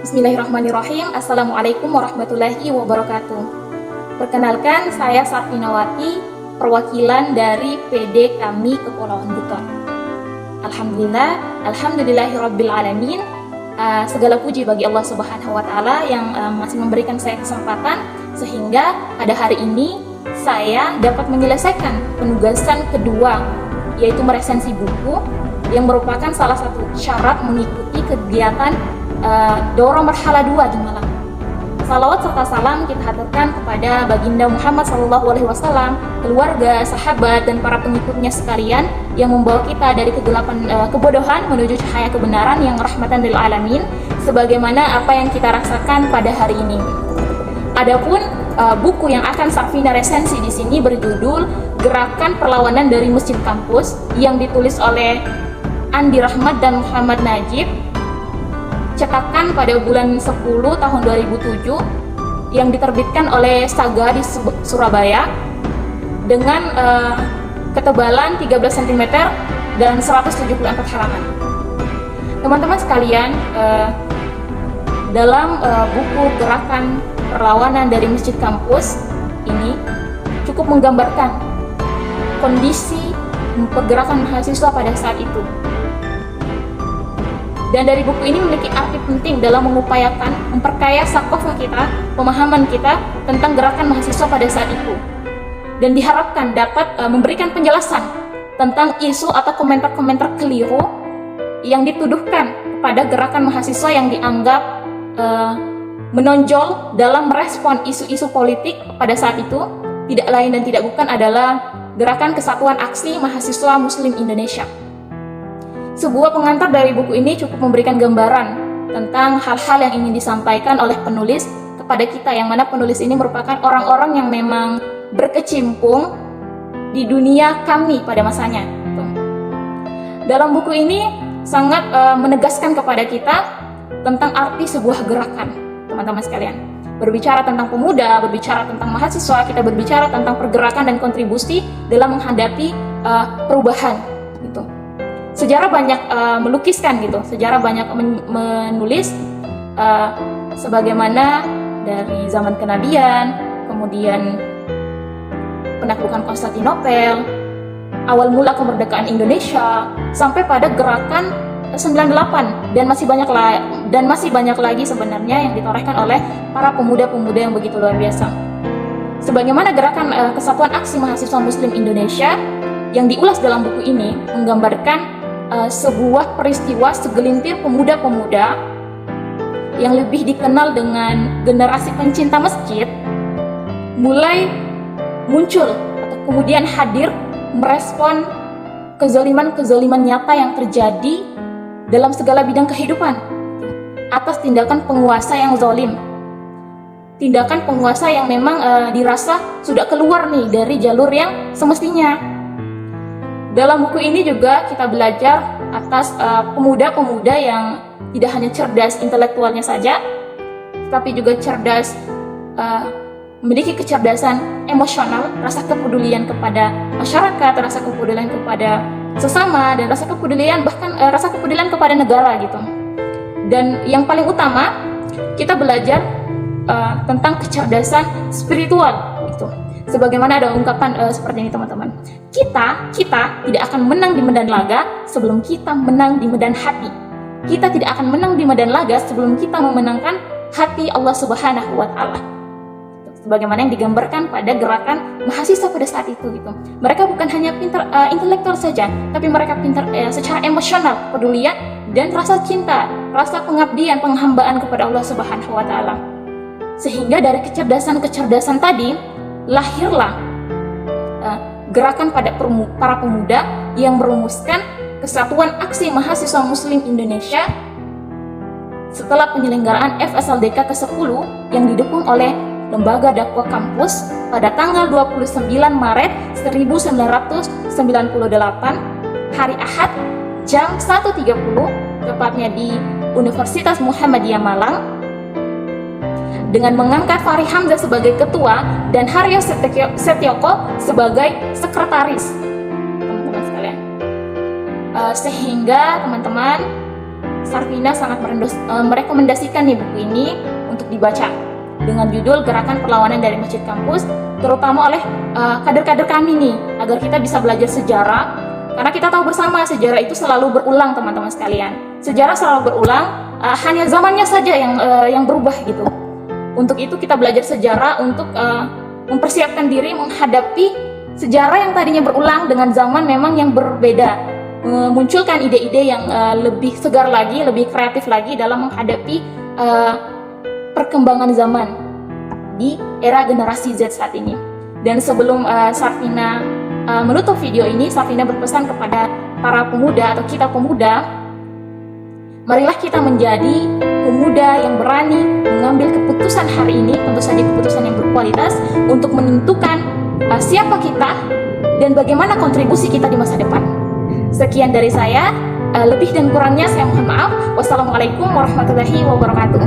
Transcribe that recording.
Bismillahirrahmanirrahim. Assalamualaikum warahmatullahi wabarakatuh. Perkenalkan, saya Sarfinawati, perwakilan dari PD kami Kepulauan Buton. Alhamdulillahirrabbilalamin. Segala puji bagi Allah Subhanahu wa Ta'ala yang masih memberikan saya kesempatan sehingga pada hari ini saya dapat menyelesaikan penugasan kedua, yaitu meresensi buku yang merupakan salah satu syarat mengikuti kegiatan Daurah Marhala 2 di Malang. Salawat serta salam kita haturkan kepada Baginda Muhammad SAW, keluarga, sahabat, dan para pengikutnya sekalian yang membawa kita dari kegelapan kebodohan menuju cahaya kebenaran yang rahmatan lil alamin, sebagaimana apa yang kita rasakan pada hari ini. Adapun buku yang akan Sarfina resensi di sini berjudul Gerakan Perlawanan dari Masjid Kampus yang ditulis oleh Andi Rahmat dan Muhammad Najib, cetakan pada bulan 10 tahun 2007 yang diterbitkan oleh Saga di Surabaya dengan ketebalan 13 cm dan 174 halaman. Teman-teman sekalian, dalam buku Gerakan Perlawanan dari Masjid Kampus ini cukup menggambarkan kondisi pergerakan mahasiswa pada saat itu. Dan dari buku ini memiliki arti penting dalam mengupayakan memperkaya sakofah kita, pemahaman kita tentang gerakan mahasiswa pada saat itu. Dan diharapkan dapat memberikan penjelasan tentang isu atau komentar-komentar keliru yang dituduhkan kepada gerakan mahasiswa yang dianggap menonjol dalam merespon isu-isu politik pada saat itu, tidak lain dan tidak bukan adalah Gerakan Kesatuan Aksi Mahasiswa Muslim Indonesia. Sebuah pengantar dari buku ini cukup memberikan gambaran tentang hal-hal yang ingin disampaikan oleh penulis kepada kita, yang mana penulis ini merupakan orang-orang yang memang berkecimpung di dunia kami pada masanya. Dalam buku ini sangat menegaskan kepada kita tentang arti sebuah gerakan, teman-teman sekalian. Berbicara tentang pemuda, berbicara tentang mahasiswa, kita berbicara tentang pergerakan dan kontribusi dalam menghadapi perubahan gitu. Sejarah banyak melukiskan gitu, sejarah banyak menulis sebagaimana dari zaman kenabian, kemudian penaklukan Konstantinopel, awal mula kemerdekaan Indonesia, sampai pada gerakan 98 dan masih banyak lagi sebenarnya yang ditorehkan oleh para pemuda-pemuda yang begitu luar biasa. Sebagaimana gerakan Kesatuan Aksi Mahasiswa Muslim Indonesia yang diulas dalam buku ini menggambarkan sebuah peristiwa segelintir pemuda-pemuda yang lebih dikenal dengan generasi pencinta masjid mulai muncul atau kemudian hadir merespon kezaliman-kezaliman nyata yang terjadi dalam segala bidang kehidupan atas tindakan penguasa yang zalim, tindakan penguasa yang memang dirasa sudah keluar nih dari jalur yang semestinya. Dalam buku ini juga kita belajar atas pemuda-pemuda yang tidak hanya cerdas intelektualnya saja, tapi juga cerdas, memiliki kecerdasan emosional, rasa kepedulian kepada masyarakat, rasa kepedulian kepada sesama, dan rasa kepedulian bahkan rasa kepedulian kepada negara gitu. Dan yang paling utama, kita belajar tentang kecerdasan spiritual gitu. Sebagaimana ada ungkapan seperti ini, teman-teman. Kita tidak akan menang di medan laga sebelum kita menang di medan hati. Kita tidak akan menang di medan laga sebelum kita memenangkan hati Allah Subhanahu wa Ta'ala. Sebagaimana yang digambarkan pada gerakan mahasiswa pada saat itu gitu. Mereka bukan hanya pintar intelektual saja, tapi mereka pintar secara emosional, pedulian, dan rasa cinta, rasa pengabdian, penghambaan kepada Allah Subhanahu wa Ta'ala. Sehingga dari kecerdasan-kecerdasan tadi lahirlah gerakan pada para pemuda yang merumuskan Kesatuan Aksi Mahasiswa Muslim Indonesia setelah penyelenggaraan FSLDK ke-10 yang didukung oleh Lembaga Dakwah Kampus pada tanggal 29 Maret 1998 hari Ahad jam 1.30 tepatnya di Universitas Muhammadiyah Malang, dengan mengangkat Fahri Hamzah sebagai ketua dan Haryo Setyoko sebagai sekretaris, teman-teman sekalian. Sehingga teman-teman Sarvina sangat merekomendasikan nih buku ini untuk dibaca dengan judul Gerakan Perlawanan dari Masjid Kampus, terutama oleh kader-kader kami nih, agar kita bisa belajar sejarah, karena kita tahu bersama sejarah itu selalu berulang teman-teman sekalian. Sejarah selalu berulang, hanya zamannya saja yang berubah gitu. Untuk itu kita belajar sejarah untuk mempersiapkan diri menghadapi sejarah yang tadinya berulang dengan zaman memang yang berbeda, memunculkan ide-ide yang lebih segar lagi, lebih kreatif lagi dalam menghadapi perkembangan zaman di era generasi Z saat ini. Dan sebelum Sarvina menutup video ini, Sarvina berpesan kepada para pemuda atau kita pemuda, marilah kita menjadi pemuda yang berani mengambil keputusan hari ini, tentu saja keputusan yang berkualitas untuk menentukan siapa kita dan bagaimana kontribusi kita di masa depan. Sekian dari saya, lebih dan kurangnya saya mohon maaf. Wassalamualaikum warahmatullahi wabarakatuh.